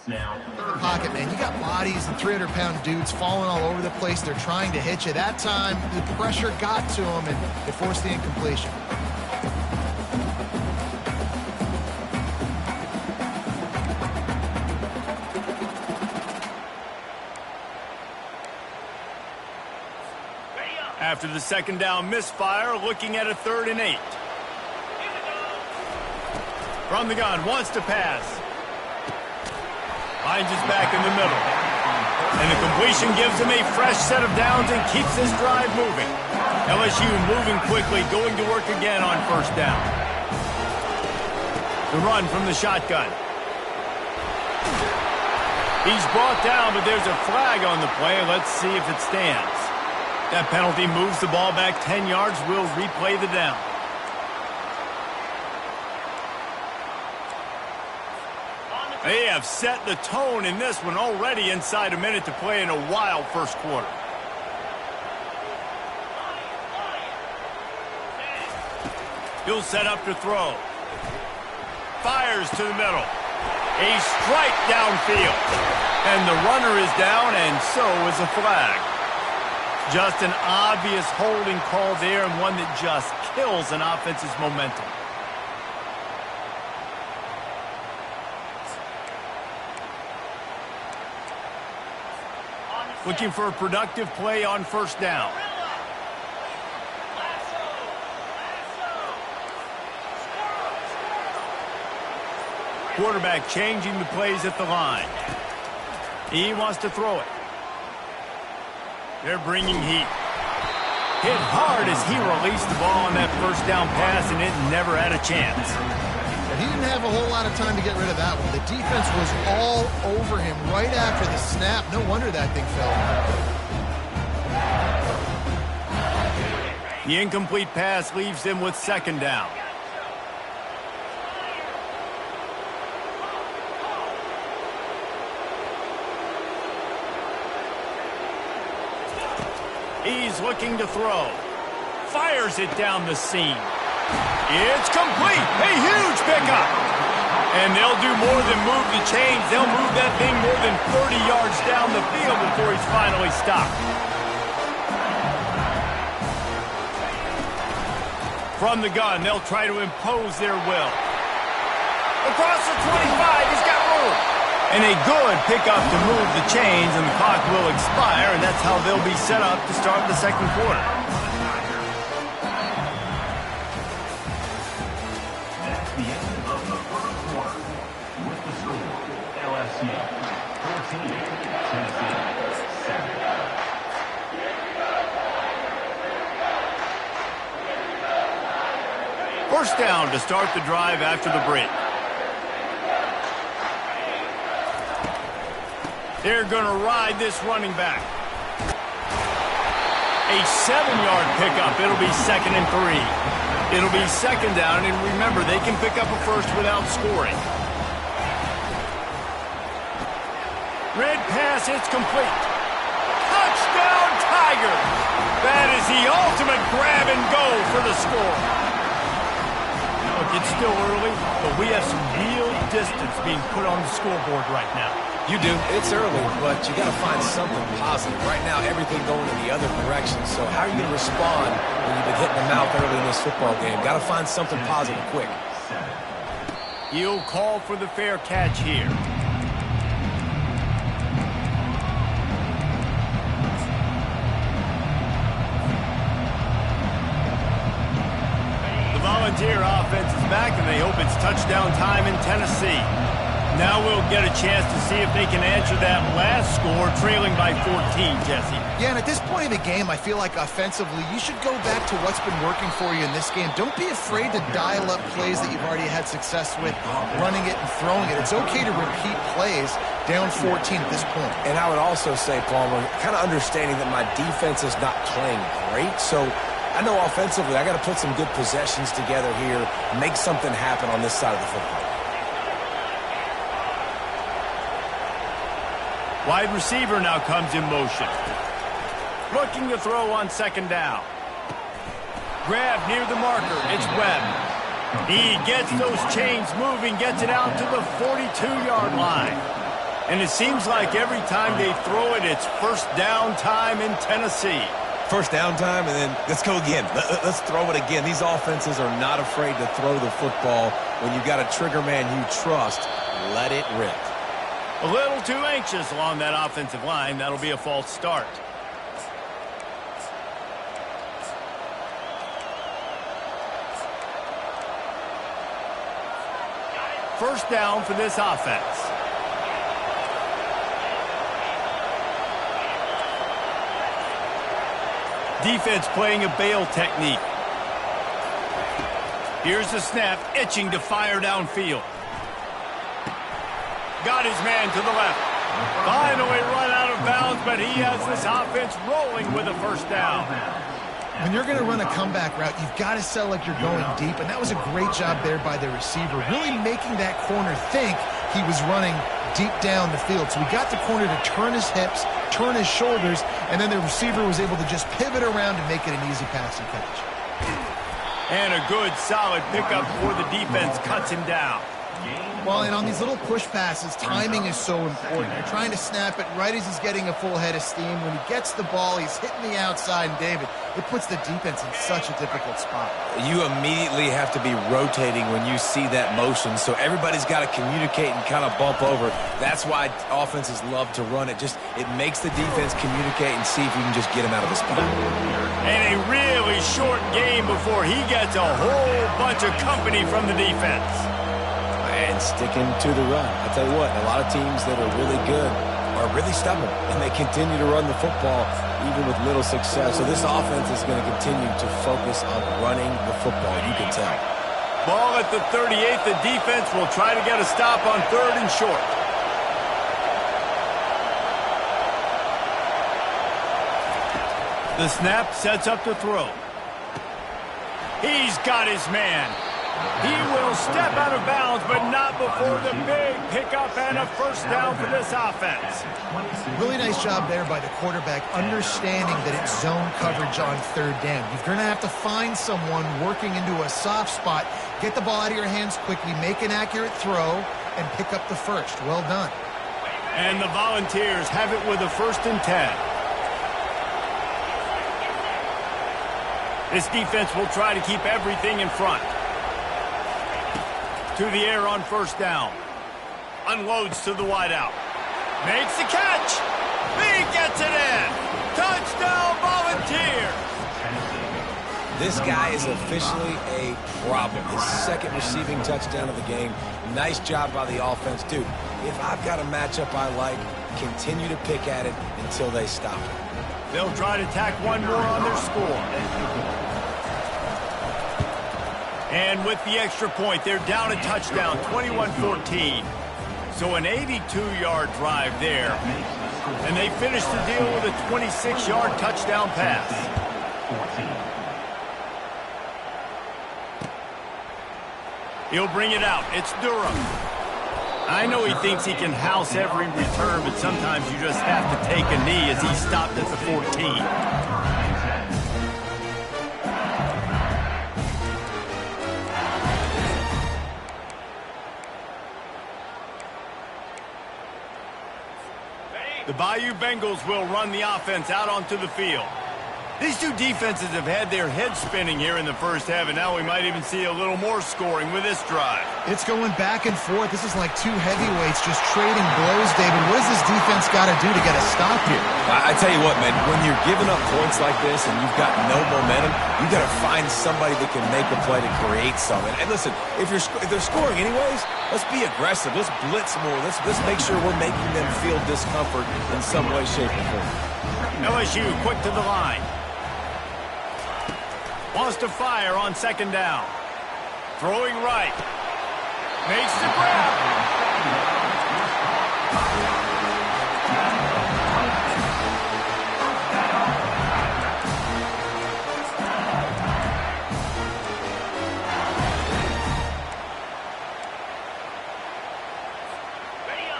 In the pocket, man, you got bodies and 300-pound dudes falling all over the place. They're trying to hit you. That time, the pressure got to them, and it forced the incompletion. After the second down misfire, looking at a 3rd and 8. From the gun, wants to pass. Finds his back in the middle. And the completion gives him a fresh set of downs and keeps this drive moving. LSU moving quickly, going to work again on 1st down. The run from the shotgun. He's brought down, but there's a flag on the play. Let's see if it stands. That penalty moves the ball back 10 yards. We'll replay the down. They have set the tone in this one already inside a minute to play in a wild first quarter. He'll set up to throw. Fires to the middle. A strike downfield. And the runner is down, and so is a flag. Just an obvious holding call there, and one that just kills an offense's momentum. Looking for a productive play on 1st down. Quarterback changing the plays at the line. He wants to throw it. They're bringing heat. Hit hard as he released the ball on that 1st down pass, and it never had a chance. He didn't have a whole lot of time to get rid of that one. The defense was all over him right after the snap. No wonder that thing fell. The incomplete pass leaves him with 2nd down. He's looking to throw. Fires it down the seam. It's complete. A huge pickup. And they'll do more than move the chains. They'll move that thing more than 30 yards down the field before he's finally stopped. From the gun, they'll try to impose their will. Across the 25, he's got room. And a good pickup to move the chains, and the clock will expire, and that's how they'll be set up to start the 2nd quarter. That's the end of the 1st quarter. With the score, LSU 14, Tennessee 7. First down to start the drive after the break. They're going to ride this running back. A 7-yard pickup. It'll be 2nd and 3. It'll be 2nd down, and remember, they can pick up a first without scoring. Red pass, it's complete. Touchdown, Tigers! That is the ultimate grab and go for the score. Look, it's still early, but we have some real distance being put on the scoreboard right now. You do. It's early, but you got to find something positive. Right now, everything going in the other direction. So how are you going to respond when you've been hitting the mouth early in this football game? Got to find something positive quick. He'll call for the fair catch here. The Volunteer offense is back, and they hope it's touchdown time in Tennessee. Now we'll get a chance to see if they can answer that last score, trailing by 14, Jesse. Yeah, and at this point in the game, I feel like offensively, you should go back to what's been working for you in this game. Don't be afraid to dial up plays that you've already had success with, running it and throwing it. It's okay to repeat plays down 14 at this point. And I would also say, Palmer, kind of understanding that my defense is not playing great, so I know offensively I got to put some good possessions together here, make something happen on this side of the football. Wide receiver now comes in motion. Looking to throw on 2nd down. Grab near the marker. It's Webb. He gets those chains moving, gets it out to the 42-yard line. And it seems like every time they throw it, it's first down time in Tennessee. First down time, and then let's go again. Let's throw it again. These offenses are not afraid to throw the football. When you've got a trigger man you trust, let it rip. A little too anxious along that offensive line. That'll be a false start. First down for this offense. Defense playing a bail technique. Here's the snap, itching to fire downfield. Got his man to the left. Finally run out of bounds, but he has this offense rolling with a first down. When you're going to run a comeback route, you've got to sell like you're going deep, and that was a great job there by the receiver, really making that corner think he was running deep down the field. So we got the corner to turn his hips, turn his shoulders, and then the receiver was able to just pivot around and make it an easy pass and catch. And a good, solid pickup before the defense cuts him down. Well, and on these little push passes, timing is so important. You're trying to snap it right as he's getting a full head of steam. When he gets the ball, he's hitting the outside, and David, it puts the defense in such a difficult spot. You immediately have to be rotating when you see that motion, so everybody's got to communicate and kind of bump over. That's why offenses love to run it. It makes the defense communicate and see if you can just get him out of the spot. And a really short game before he gets a whole bunch of company from the defense. And sticking to the run. I'll tell you what, a lot of teams that are really good are really stubborn, and they continue to run the football even with little success. So this offense is going to continue to focus on running the football. You can tell. Ball at the 38. The defense will try to get a stop on 3rd and short. The snap sets up to throw. He's got his man. He will step out of bounds, but not before the big pickup and a first down for this offense. Really nice job there by the quarterback, understanding that it's zone coverage on 3rd down. You're going to have to find someone working into a soft spot, get the ball out of your hands quickly, make an accurate throw, and pick up the first. Well done. And the Volunteers have it with a 1st and 10. This defense will try to keep everything in front. To the air on 1st down. Unloads to the wideout. Makes the catch. He gets it in. Touchdown, Volunteers. This guy is officially a problem. His 2nd receiving touchdown of the game. Nice job by the offense. Dude, if I've got a matchup I like, continue to pick at it until they stop it. They'll try to tack one more on their score. And with the extra point, they're down a touchdown, 21-14. So an 82-yard drive there. And they finish the deal with a 26-yard touchdown pass. He'll bring it out. It's Durham. I know he thinks he can house every return, but sometimes you just have to take a knee as he stopped at the 14. The Bayou Bengals will run the offense out onto the field. These two defenses have had their heads spinning here in the first half, and now we might even see a little more scoring with this drive. It's going back and forth. This is like two heavyweights just trading blows, David. What does this defense got to do to get a stop here? I tell you what, man, when you're giving up points like this and you've got no momentum, you've got to find somebody that can make a play to create something. And listen, if they're scoring anyways, let's be aggressive. Let's blitz more. Let's make sure we're making them feel discomfort in some way, shape, or form. LSU quick to the line. Wants to fire on 2nd down. Throwing right. Makes the grab.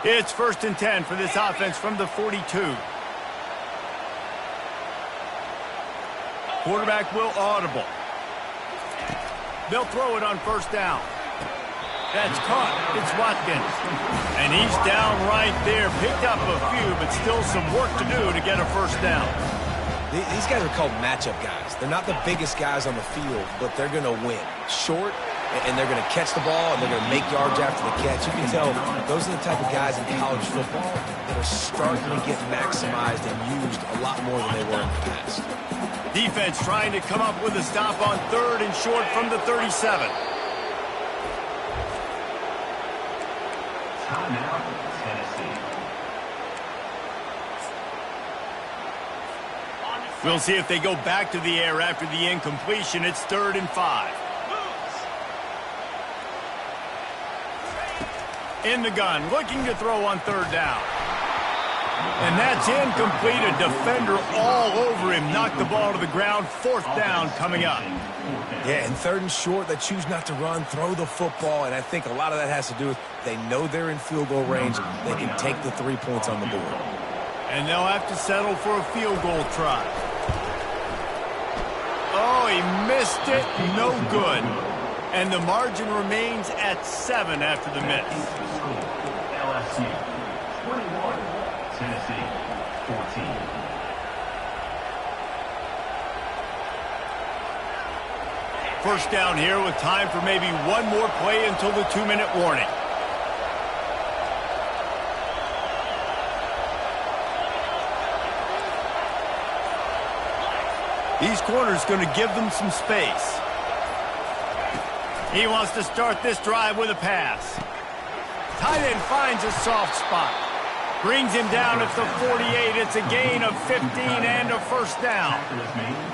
It's 1st and 10 for this offense from the 42. Quarterback will audible. They'll throw it on 1st down. That's caught. It's Watkins. And he's down right there. Picked up a few, but still some work to do to get a first down. These guys are called matchup guys. They're not the biggest guys on the field, but they're going to win. Short, and they're going to catch the ball, and they're going to make yards after the catch. You can tell those are the type of guys in college football that are starting to get maximized and used a lot more than they were in the past. Defense trying to come up with a stop on 3rd and short from the 37. Timeout, Tennessee. We'll see if they go back to the air after the incompletion. It's 3rd and 5. In the gun, looking to throw on 3rd down. And that's incomplete. A defender all over him. Knocked the ball to the ground. 4th down coming up. Yeah, and 3rd and short, they choose not to run, throw the football, and I think a lot of that has to do with they know they're in field goal range. They can take the 3 points on the board. And they'll have to settle for a field goal try. Oh, he missed it. No good. And the margin remains at 7 after the miss. LSU 21, Tennessee 14. First down here with time for maybe one more play until the 2-minute warning. These corners going to give them some space. He wants to start this drive with a pass. Tight end finds a soft spot. Brings him down at the 48. It's a gain of 15 and a first down.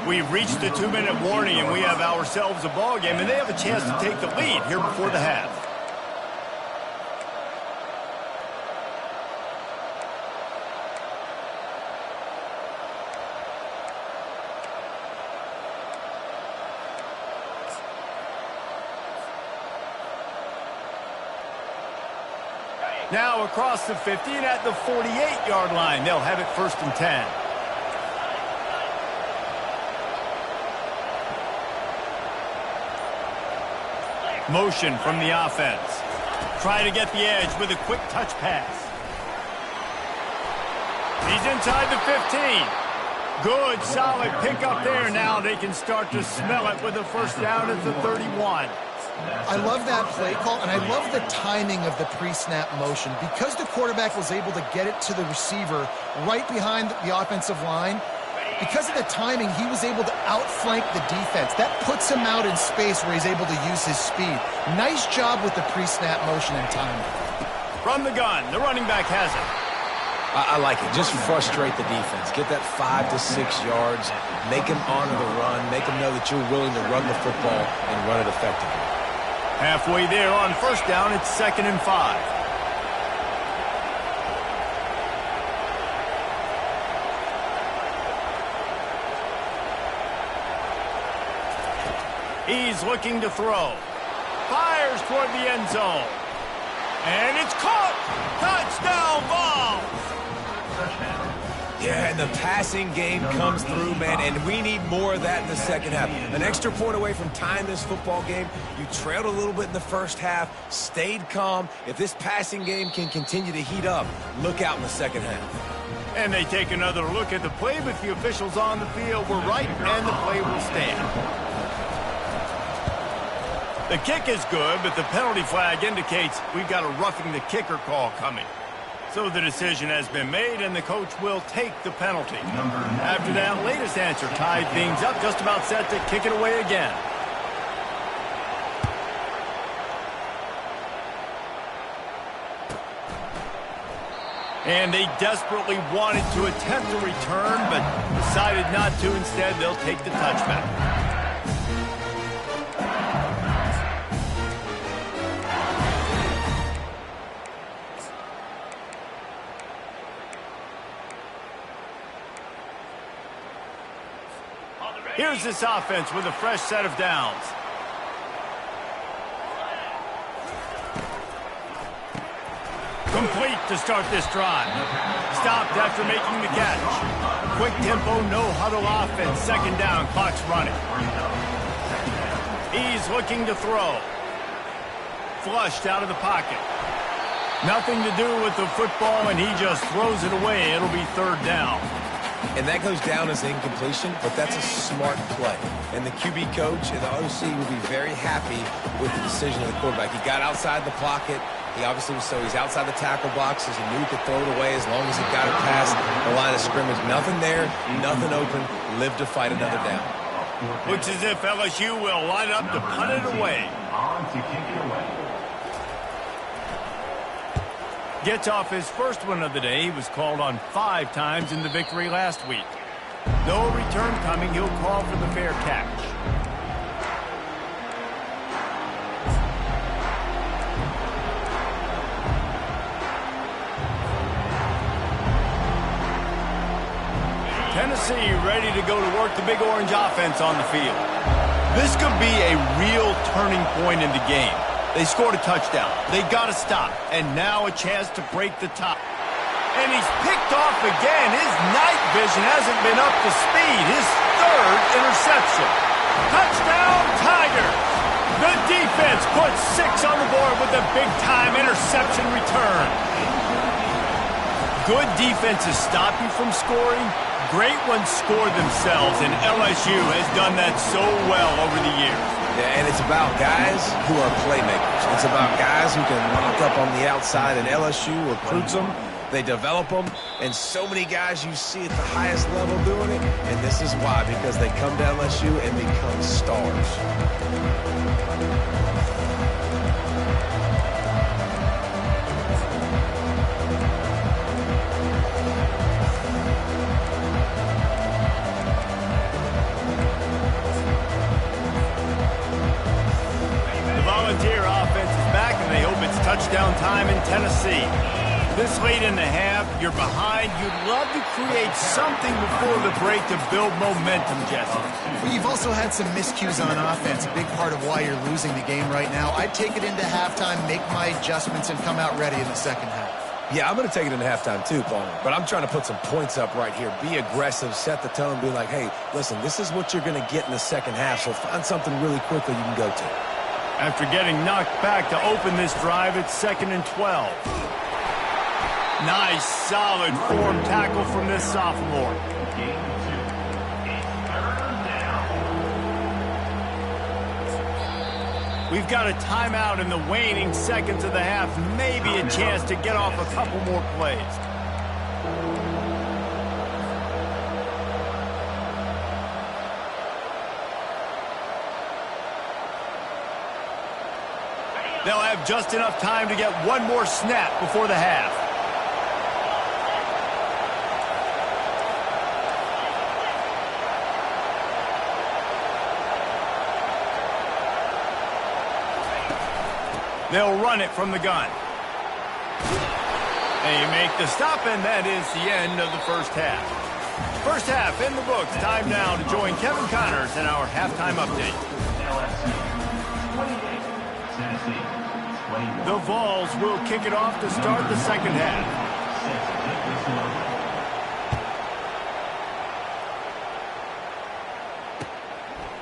We've reached the 2-minute warning, and we have ourselves a ball game, and they have a chance to take the lead here before the half. Now across the 50 and at the 48-yard line. They'll have it 1st and 10. Motion from the offense. Try to get the edge with a quick touch pass. He's inside the 15. Good, solid pickup there. Now they can start to smell it with a first down at the 31. I love that play call, and I love the timing of the pre-snap motion. Because the quarterback was able to get it to the receiver right behind the offensive line, because of the timing, he was able to outflank the defense. That puts him out in space where he's able to use his speed. Nice job with the pre-snap motion and timing. From the gun, the running back has it. I like it. Just frustrate the defense. Get that 5 to 6 yards. Make them honor the run. Make them know that you're willing to run the football and run it effectively. Halfway there on first down, it's 2nd and 5. He's looking to throw. Fires toward the end zone. And it's caught! Touchdown, Vols! Yeah, and the passing game comes through, man, and we need more of that in the second half. An extra point away from tying this football game. You trailed a little bit in the first half, stayed calm. If this passing game can continue to heat up, look out in the second half. And they take another look at the play, but the officials on the field were right, and the play will stand. The kick is good, but the penalty flag indicates we've got a roughing the kicker call coming. So the decision has been made, and the coach will take the penalty. After that latest answer tied things up, just about set to kick it away again. And they desperately wanted to attempt a return, but decided not to. Instead, they'll take the touchback. Here's this offense with a fresh set of downs. Complete to start this drive. Stopped after making the catch. Quick tempo, no huddle offense. 2nd down, clock's running. He's looking to throw. flushed out of the pocket. Nothing to do with the football, and he just throws it away. It'll be third down. And that goes down as incompletion, but that's a smart play. And the QB coach and the OC will be very happy with the decision of the quarterback. He got outside the pocket. He obviously was he's outside the tackle boxes. He knew he could throw it away as long as he got it past the line of scrimmage. Nothing there, nothing open. Live to fight another down. Looks as if LSU will line up to punt it away. On to kick it away. Gets off his first one of the day. He was called on 5 times in the victory last week. No return coming. He'll call for the fair catch. Tennessee ready to go to work the Big Orange offense on the field. This could be a real turning point in the game. They scored a touchdown. They got to stop. And now a chance to break the top. And he's picked off again. His night vision hasn't been up to speed. His third interception. Touchdown, Tigers. The defense puts 6 on the board with a big-time interception return. Good defenses stop you from scoring. Great ones score themselves, and LSU has done that so well over the years. Yeah, and it's about guys who are playmakers. It's about guys who can lock up on the outside, and LSU recruits them. They develop them, and so many guys you see at the highest level doing it, and this is why, because they come to LSU and become stars. Touchdown time in Tennessee. This late in the half, you're behind. You'd love to create something before the break to build momentum, Jesse. Well, you've also had some miscues on offense, a big part of why you're losing the game right now. I'd take it into halftime, make my adjustments, and come out ready in the second half. Yeah, I'm going to take it into halftime too, Paul. But I'm trying to put some points up right here. Be aggressive, set the tone, be like, hey, listen, this is what you're going to get in the second half, so find something really quickly you can go to. After getting knocked back to open this drive, it's 2nd and 12. Nice, solid form tackle from this sophomore. We've got a timeout in the waning seconds of the half. Maybe a chance to get off a couple more plays. They'll have just enough time to get one more snap before the half. They'll run it from the gun. They make the stop, and that is the end of the first half. First half in the books. Time now to join Kevin Connors in our halftime update. The Vols will kick it off to start the second half.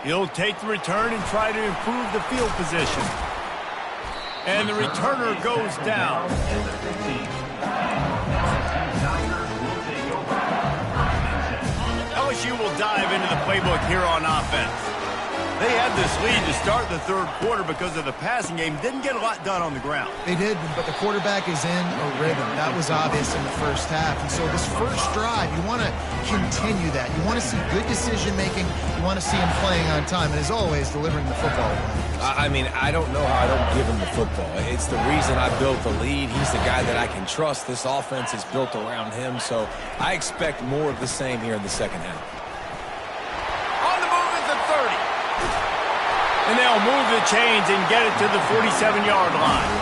He'll take the return and try to improve the field position. And the returner goes down. LSU will dive into the playbook here on offense. They had this lead to start the third quarter because of the passing game. Didn't get a lot done on the ground. They did, but the quarterback is in a rhythm. That was obvious in the first half. And so this first drive, you want to continue that. You want to see good decision-making. You want to see him playing on time. And as always, delivering the football. I mean, I don't know how I don't give him the football. It's the reason I built the lead. He's the guy that I can trust. This offense is built around him. So I expect more of the same here in the second half. On the move at the 30. And they'll move the chains and get it to the 47-yard line.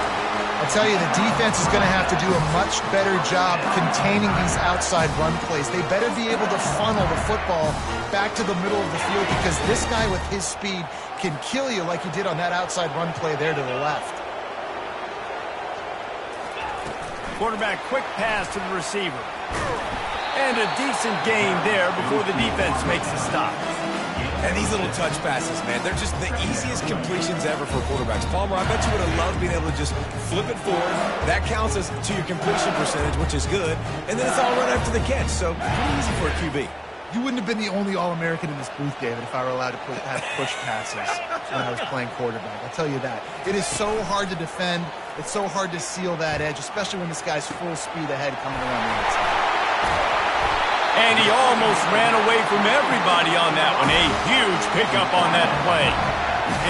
I'll tell you, the defense is going to have to do a much better job containing these outside run plays. They better be able to funnel the football back to the middle of the field because this guy with his speed can kill you like he did on that outside run play there to the left. Quarterback quick pass to the receiver. And a decent gain there before the defense makes the stop. And these little touch passes, man, they're just the easiest completions ever for quarterbacks. Palmer, I bet you would have loved being able to just flip it forward. That counts as to your completion percentage, which is good. And then it's all right after the catch, so pretty easy for a QB. You wouldn't have been the only All-American in this booth, David, if I were allowed to have push passes when I was playing quarterback. I'll tell you that. It is so hard to defend. It's so hard to seal that edge, especially when this guy's full speed ahead coming around the outside. And he almost ran away from everybody on that one. A huge pickup on that play.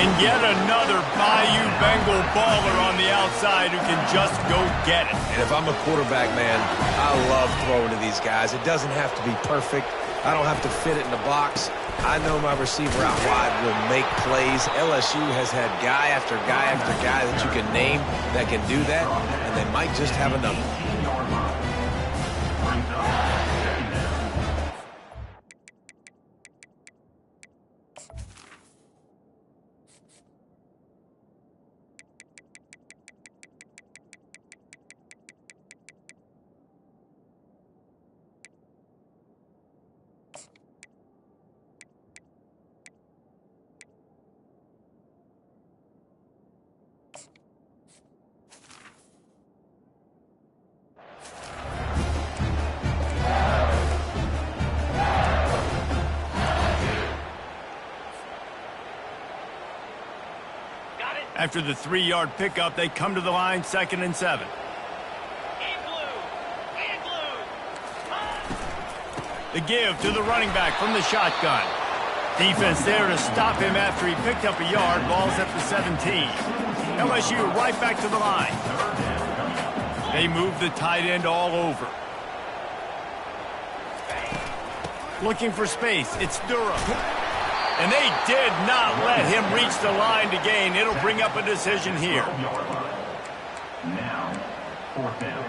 And yet another Bayou Bengal baller on the outside who can just go get it. And if I'm a quarterback, man, I love throwing to these guys. It doesn't have to be perfect. I don't have to fit it in the box. I know my receiver out wide will make plays. LSU has had guy after guy after guy that you can name that can do that, and they might just have another. After the 3-yard pickup, they come to the line, 2nd and 7. The give to the running back from the shotgun. Defense there to stop him after he picked up a yard. Ball's at the 17. LSU right back to the line. They move the tight end all over. Looking for space. It's Durham. And they did not let him reach the line to gain. It'll bring up a decision here. Now, 4th down.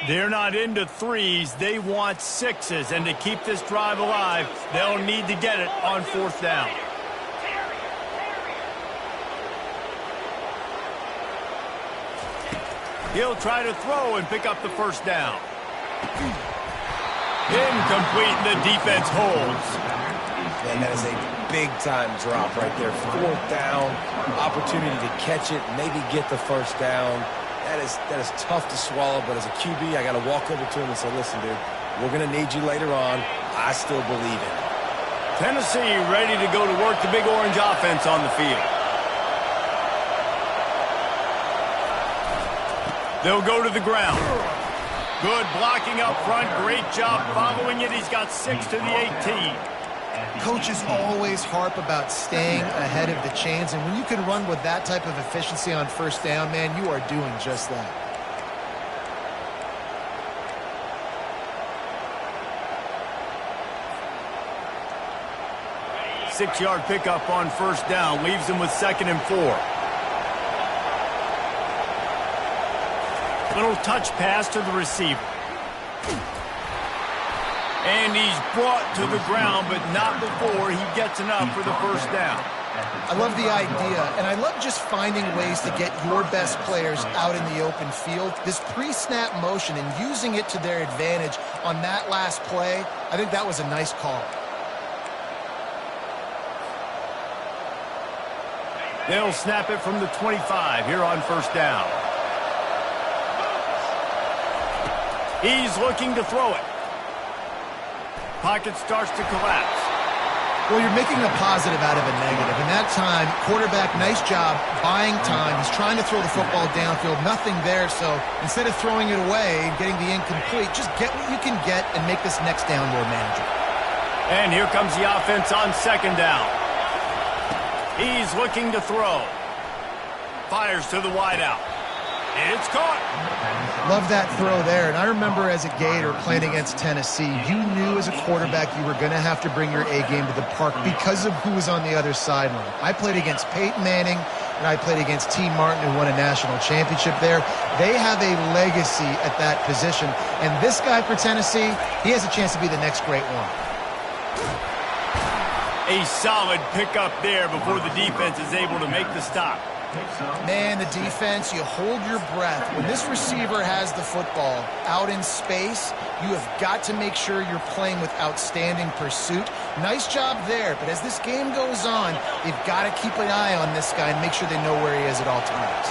They're not into 3s. They want 6s. And to keep this drive alive, they'll need to get it on 4th down. He'll try to throw and pick up the 1st down. Incomplete, and the defense holds. Man, that is a big-time drop right there. 4th down, opportunity to catch it, maybe get the 1st down. That is tough to swallow, but as a QB, I got to walk over to him and say, listen, dude, we're going to need you later on. I still believe in it. Tennessee ready to go to work the Big Orange offense on the field. They'll go to the ground. Good blocking up front. Great job following it. He's got 6 to the 18. Coaches always harp about staying ahead of the chains, and when you can run with that type of efficiency on 1st down, man, you are doing just that. Six-yard pickup on 1st down. Leaves him with 2nd and 4. Little touch pass to the receiver. And he's brought to the ground, but not before he gets enough for the 1st down. I love the idea, and I love just finding ways to get your best players out in the open field. This pre-snap motion and using it to their advantage on that last play, I think that was a nice call. They'll snap it from the 25 here on 1st down. He's looking to throw it. Pocket starts to collapse. Well, you're making a positive out of a negative. And that time, quarterback, nice job buying time. He's trying to throw the football downfield. Nothing there, so instead of throwing it away and getting the incomplete, just get what you can get and make this next down more manageable. And here comes the offense on 2nd down. He's looking to throw. Fires to the wideout. It's caught. Love that throw there. And I remember as a Gator playing against Tennessee, you knew as a quarterback you were going to have to bring your A game to the park because of who was on the other sideline. I played against Peyton Manning, and I played against T. Martin, who won a national championship there. They have a legacy at that position. And this guy for Tennessee, he has a chance to be the next great one. A solid pickup there before the defense is able to make the stop. Man, the defense, you hold your breath. When this receiver has the football out in space, you have got to make sure you're playing with outstanding pursuit. Nice job there, but as this game goes on, they've got to keep an eye on this guy and make sure they know where he is at all times.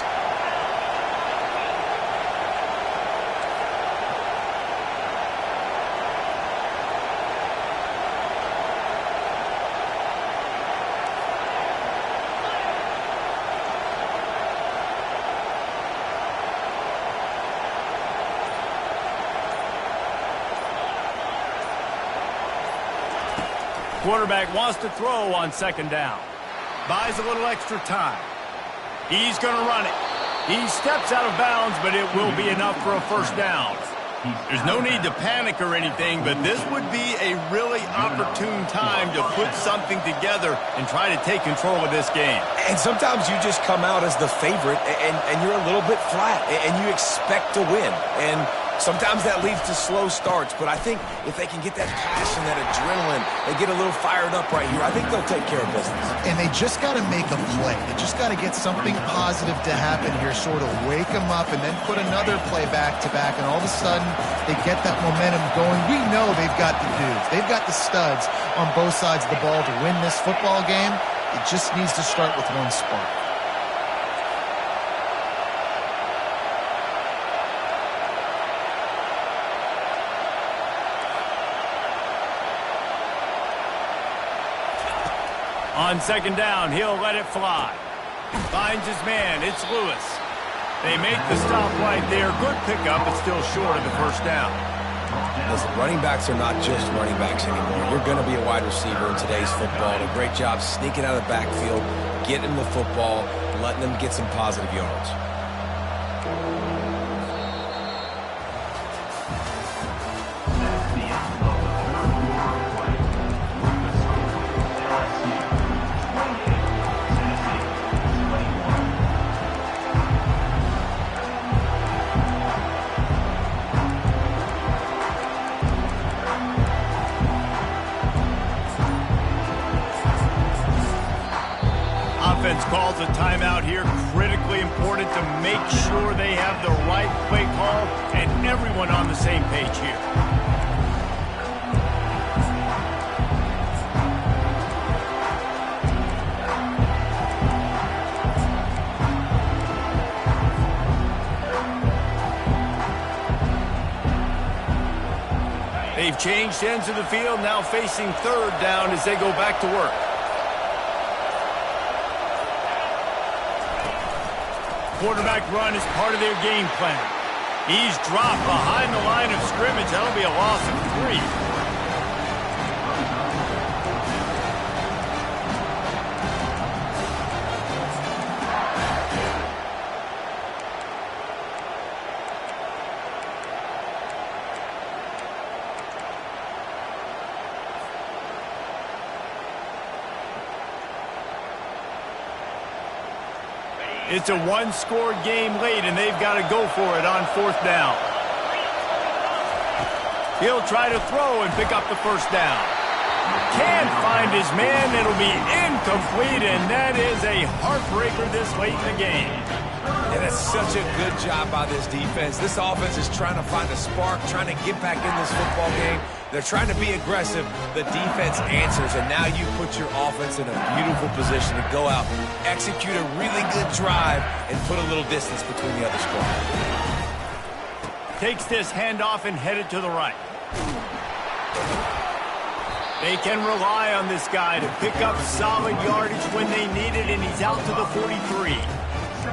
Quarterback wants to throw on second down. Buys a little extra time. He's going to run it. He steps out of bounds, but it will be enough for a first down. There's no need to panic or anything, but this would be a really opportune time to put something together and try to take control of this game. And sometimes you just come out as the favorite, and you're a little bit flat, and you expect to win. And sometimes that leads to slow starts, but I think if they can get that passion, that adrenaline, they get a little fired up right here, I think they'll take care of business. And they just got to make a play. They just got to get something positive to happen here, sort of wake them up and then put another play back-to-back, and all of a sudden they get that momentum going. We know they've got the dudes. They've got the studs on both sides of the ball to win this football game. It just needs to start with one spark. On second down, he'll let it fly. Finds his man. It's Lewis. They make the stop right there. Good pickup, but still short of the first down. Listen, running backs are not just running backs anymore. You're going to be a wide receiver in today's football. A great job sneaking out of the backfield, getting the football, letting them get some positive yards. Calls a timeout here. Critically important to make sure they have the right play call and everyone on the same page here. They've changed ends of the field, now facing third down as they go back to work. Quarterback run is part of their game plan. He's dropped behind the line of scrimmage. That'll be a loss of 3. It's a one-score game late, and they've got to go for it on fourth down. He'll try to throw and pick up the first down. Can't find his man. It'll be incomplete, and that is a heartbreaker this late in the game. And it's such a good job by this defense. This offense is trying to find a spark, trying to get back in this football game. They're trying to be aggressive. The defense answers, and now you put your offense in a beautiful position to go out, execute a really good drive, and put a little distance between the other squad. Takes this handoff and headed to the right. They can rely on this guy to pick up solid yardage when they need it, and he's out to the 43.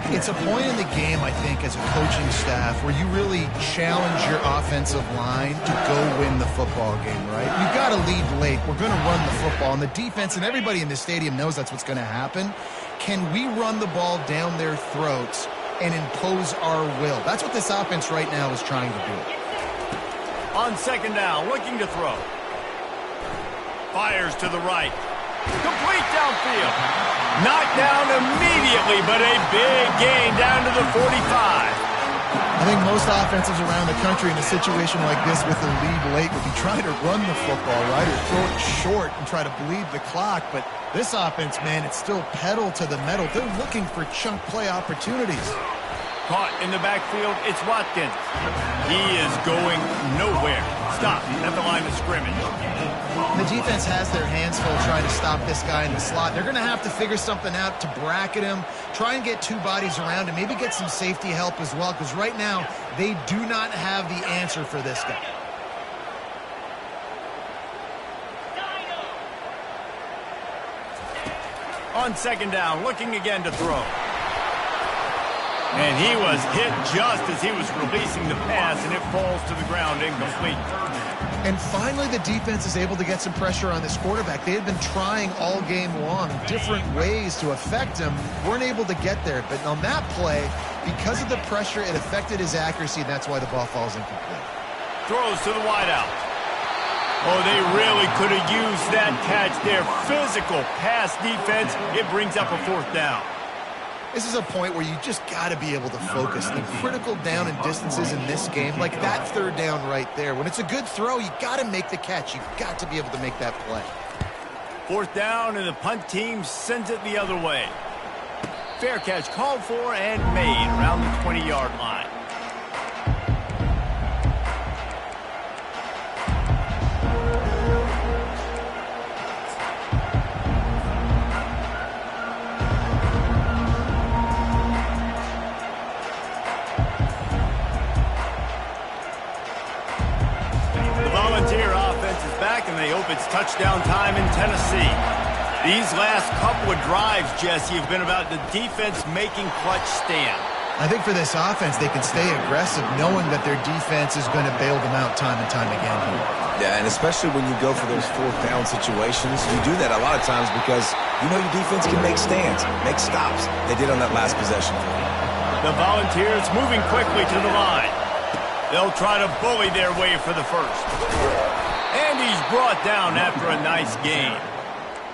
It's a point in the game, I think, as a coaching staff where you really challenge your offensive line to go win the football game, right? You've got to lead late. We're going to run the football, and the defense and everybody in the stadium knows that's what's going to happen. Can we run the ball down their throats and impose our will? That's what this offense right now is trying to do. On second down, looking to throw. Fires to the right. Complete downfield. Knocked down immediately, but a big gain down to the 45. I think most offenses around the country in a situation like this with the lead late would be trying to run the football, right, or throw it short and try to bleed the clock. But this offense, man, it's still pedal to the metal. They're looking for chunk play opportunities. Caught in the backfield, it's Watkins. He is going nowhere. Stop at the line of scrimmage. The defense has their hands full trying to stop this guy in the slot. They're going to have to figure something out to bracket him, try and get two bodies around him, maybe get some safety help as well, because right now they do not have the answer for this guy. On second down, looking again to throw. And he was hit just as he was releasing the pass, and it falls to the ground incomplete. And finally, the defense is able to get some pressure on this quarterback. They had been trying all game long different ways to affect him, weren't able to get there. But on that play, because of the pressure, it affected his accuracy, and that's why the ball falls incomplete. Throws to the wideout. Oh, they really could have used that catch there. Physical pass defense. It brings up a fourth down. This is a point where you just got to be able to focus. The critical down and distances in this game, like that third down right there. When it's a good throw, you got to make the catch. You've got to be able to make that play. Fourth down, and the punt team sends it the other way. Fair catch called for and made around the 20-yard line. And they hope it's touchdown time in Tennessee. These last couple of drives, Jesse, have been about the defense making clutch stand. I think for this offense, they can stay aggressive knowing that their defense is going to bail them out time and time again. Yeah, and especially when you go for those fourth down situations, you do that a lot of times because you know your defense can make stands, make stops. They did on that last possession. The Volunteers moving quickly to the line. They'll try to bully their way for the first. And he's brought down after a nice gain.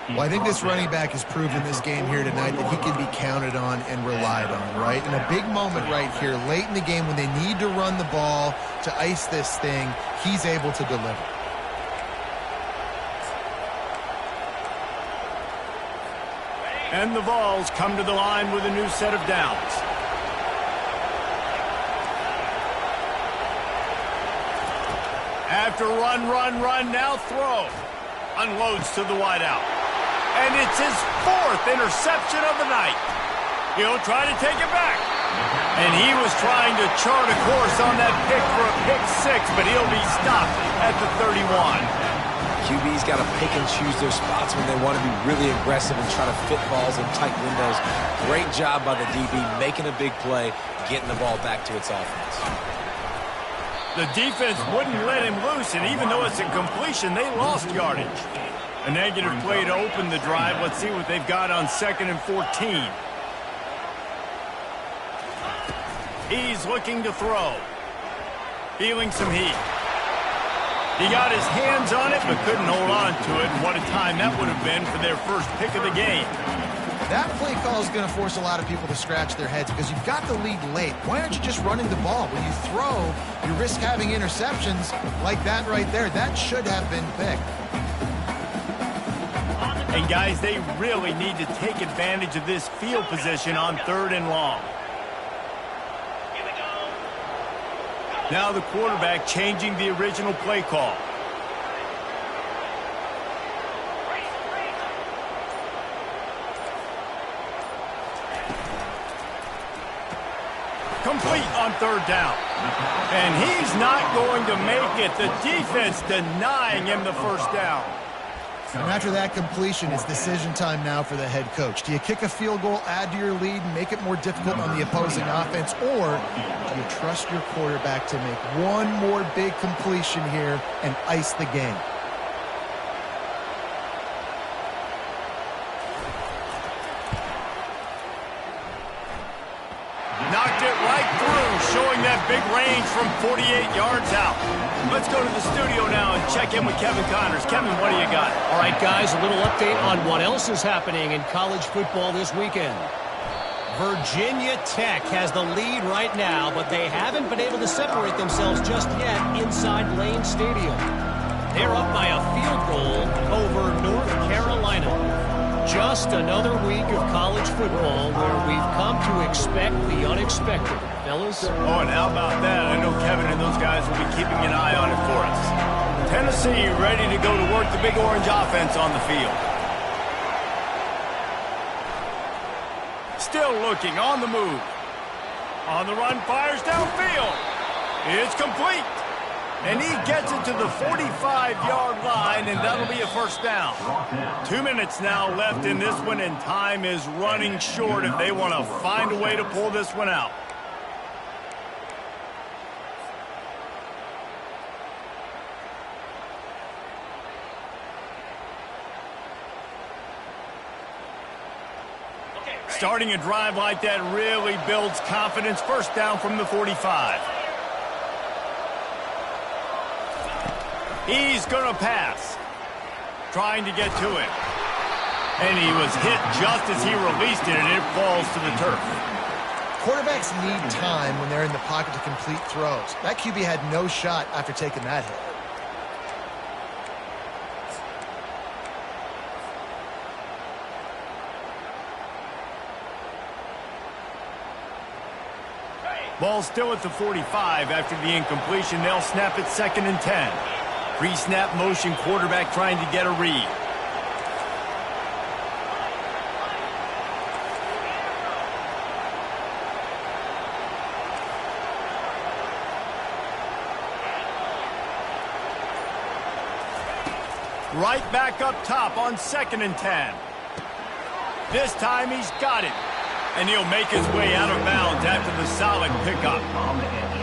Well, I think this running back has proven this game here tonight that he can be counted on and relied on, right? In a big moment right here, late in the game when they need to run the ball to ice this thing, he's able to deliver. And the Vols come to the line with a new set of downs. After run, now throw. Unloads to the wideout. And it's his fourth interception of the night. He'll try to take it back. And he was trying to chart a course on that pick for a pick six, but he'll be stopped at the 31. QB's got to pick and choose their spots when they want to be really aggressive and try to fit balls in tight windows. Great job by the DB making a big play, getting the ball back to its offense. The defense wouldn't let him loose, and even though it's a completion, they lost yardage. A negative play to open the drive. Let's see what they've got on 2nd and 14. He's looking to throw. Feeling some heat. He got his hands on it, but couldn't hold on to it. And what a time that would have been for their first pick of the game. That play call is going to force a lot of people to scratch their heads because you've got the lead late. Why aren't you just running the ball? When you throw, you risk having interceptions like that right there. That should have been picked. And guys, they really need to take advantage of this field position on 3rd and long. Now the quarterback changing the original play call. Complete on 3rd down. And he's not going to make it. The defense denying him the first down. And after that completion, it's decision time now for the head coach. Do you kick a field goal, add to your lead, and make it more difficult on the opposing offense, or do you trust your quarterback to make one more big completion here and ice the game? Knocked it right through, showing that big range from 48 yards out. Let's go to the studio now and check in with Kevin Connors. Kevin, what do you got? All right, guys, a little update on what else is happening in college football this weekend. Virginia Tech has the lead right now, but they haven't been able to separate themselves just yet inside Lane Stadium. They're up by a field goal over North Carolina. Just another week of college football where we've come to expect the unexpected, fellas. Oh, and how about that? I know Kevin and those guys will be keeping an eye on it for us. Tennessee ready to go to work the Big Orange offense on the field. Still looking, on the move. On the run, fires downfield. It's complete. And he gets it to the 45-yard line, and that'll be a first down. 2 minutes now left in this one, and time is running short if they want to find a way to pull this one out. Starting a drive like that really builds confidence. First down from the 45. He's going to pass. Trying to get to it. And he was hit just as he released it, and it falls to the turf. Quarterbacks need time when they're in the pocket to complete throws. That QB had no shot after taking that hit. Ball still at the 45 after the incompletion. They'll snap it 2nd and 10. Pre-snap motion, quarterback trying to get a read. Right back up top on 2nd and 10. This time he's got it. And he'll make his way out of bounds after the solid pickup.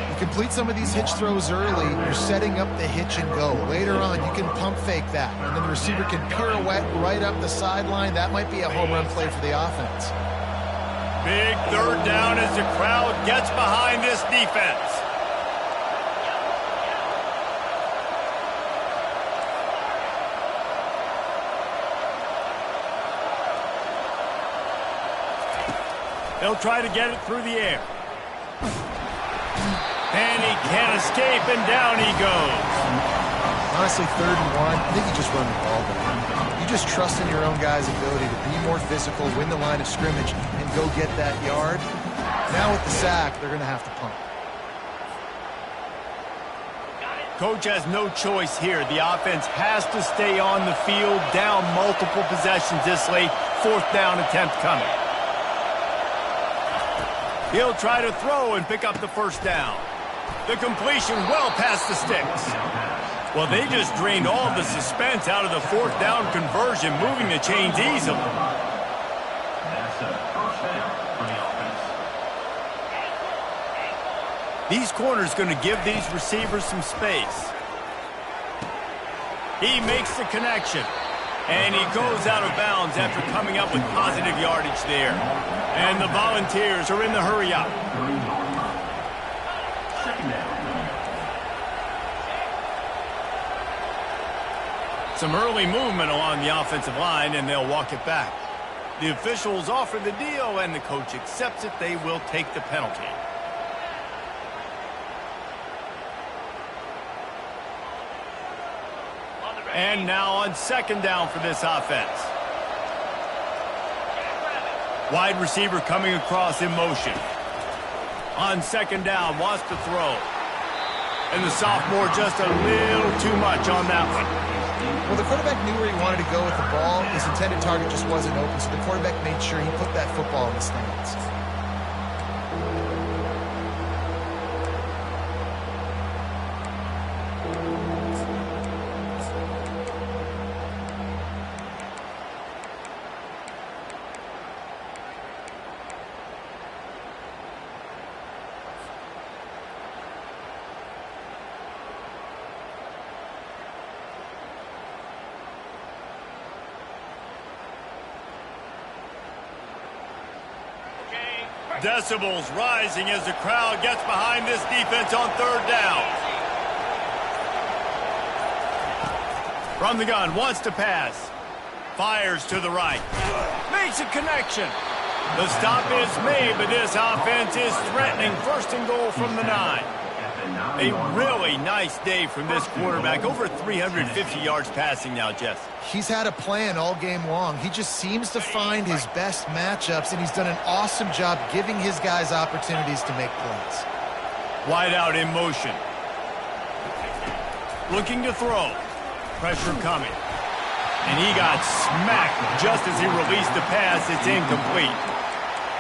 You complete some of these hitch throws early, you're setting up the hitch and go. Later on, you can pump fake that, and then the receiver can pirouette right up the sideline. That might be a home run play for the offense. Big third down as the crowd gets behind this defense. They'll try to get it through the air. And he can't escape, and down he goes. Honestly, 3rd and 1, I think you just run the ball down. You just trust in your own guys' ability to be more physical, win the line of scrimmage, and go get that yard. Now with the sack, they're going to have to punt. Coach has no choice here. The offense has to stay on the field, down multiple possessions this late. 4th down attempt coming. He'll try to throw and pick up the first down. The completion well past the sticks. Well, they just drained all the suspense out of the 4th down conversion, moving the chains easily. That's a first down for the offense. These corners going to give these receivers some space. He makes the connection. And he goes out of bounds after coming up with positive yardage there. And the Volunteers are in the hurry up. 2nd down. Some early movement along the offensive line, and they'll walk it back. The officials offer the deal, and the coach accepts it. They will take the penalty. And now on 2nd down for this offense. Wide receiver coming across in motion. On 2nd down, wants to throw. And the sophomore just a little too much on that one. Well, the quarterback knew where he wanted to go with the ball. His intended target just wasn't open, so the quarterback made sure he put that football in the stands. Decibels rising as the crowd gets behind this defense on 3rd down. From the gun, wants to pass. Fires to the right. Makes a connection. The stop is made, but this offense is threatening. First and goal from the 9. A really nice day from this quarterback. Over 350 yards passing now, Jess. He's had a plan all game long. He just seems to find his best matchups, and he's done an awesome job giving his guys opportunities to make plays. Wide out in motion. Looking to throw. Pressure coming. And he got smacked just as he released the pass. It's incomplete.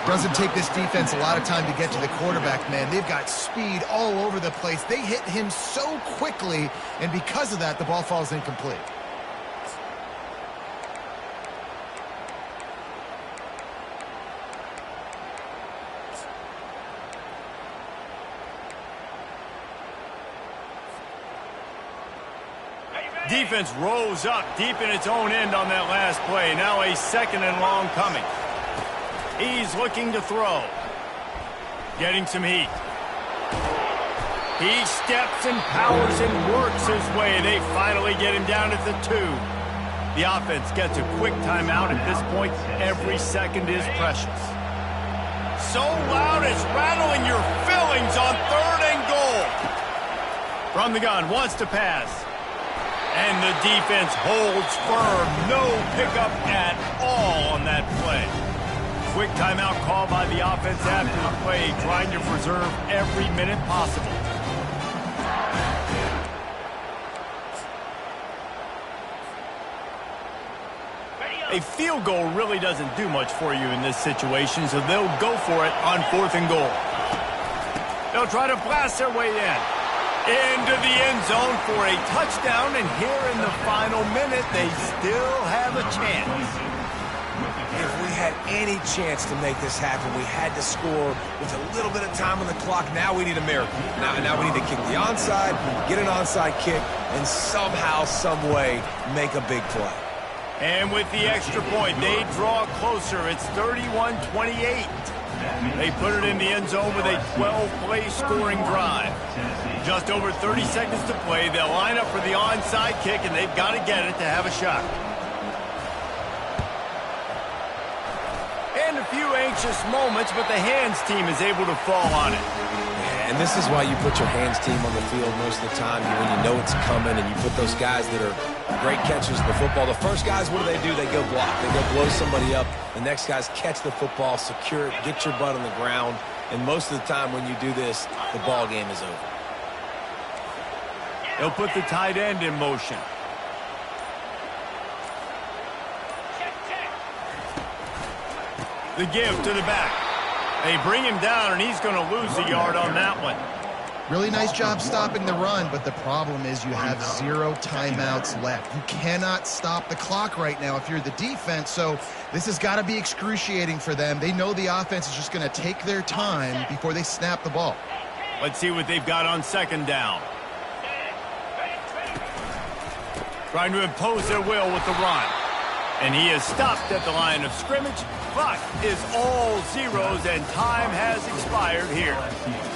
Doesn't take this defense a lot of time to get to the quarterback, man. They've got speed all over the place. They hit him so quickly, and because of that, the ball falls incomplete. Defense rose up deep in its own end on that last play. Now a second and long coming. He's looking to throw. Getting some heat. He steps and powers and works his way. They finally get him down at the 2. The offense gets a quick timeout. At this point, every second is precious. So loud it's rattling your fillings on 3rd and goal. From the gun, wants to pass. And the defense holds firm. No pickup at all on that play. Quick timeout called by the offense after the play, trying to preserve every minute possible. A field goal really doesn't do much for you in this situation, so they'll go for it on 4th and goal. They'll try to blast their way into the end zone for a touchdown, and here in the final minute, they still have a chance. If we had any chance to make this happen, we had to score with a little bit of time on the clock. Now we need a miracle. Now we need to kick the onside, get an onside kick, and somehow, some way, make a big play. And with the extra point, they draw closer. It's 31-28. They put it in the end zone with a 12-play scoring drive. Just over 30 seconds to play. They'll line up for the onside kick, and they've got to get it to have a shot. And a few anxious moments, but the hands team is able to fall on it. And this is why you put your hands team on the field most of the time, when you know it's coming, and you put those guys that are great catchers of the football. The first guys, what do? They go block. They go blow somebody up. The next guys catch the football, secure it, get your butt on the ground. And most of the time when you do this, the ball game is over. They'll put the tight end in motion. The give to the back. They bring him down, and he's going to lose a yard on that one. Really nice job stopping the run, but the problem is you have 0 timeouts left. You cannot stop the clock right now if you're the defense, so this has got to be excruciating for them. They know the offense is just going to take their time before they snap the ball. Let's see what they've got on 2nd down. Trying to impose their will with the run. And he is stopped at the line of scrimmage. Clock is all zeros, and time has expired here.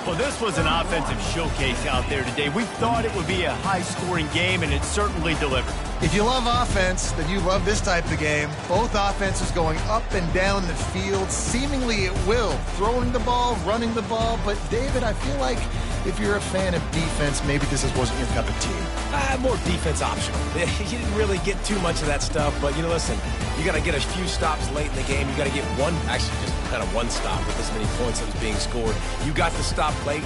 Well, this was an offensive showcase out there today. We thought it would be a high-scoring game, and it certainly delivered. If you love offense, then you love this type of game. Both offenses going up and down the field, seemingly at will, throwing the ball, running the ball. But, David, I feel like if you're a fan of defense, maybe this wasn't your cup of tea. More defense optional. You didn't really get too much of that stuff, but, listen, you got to get a few stops late in the game. You got to get one, actually just kind of one stop with this many points that was being scored. You got to stop late.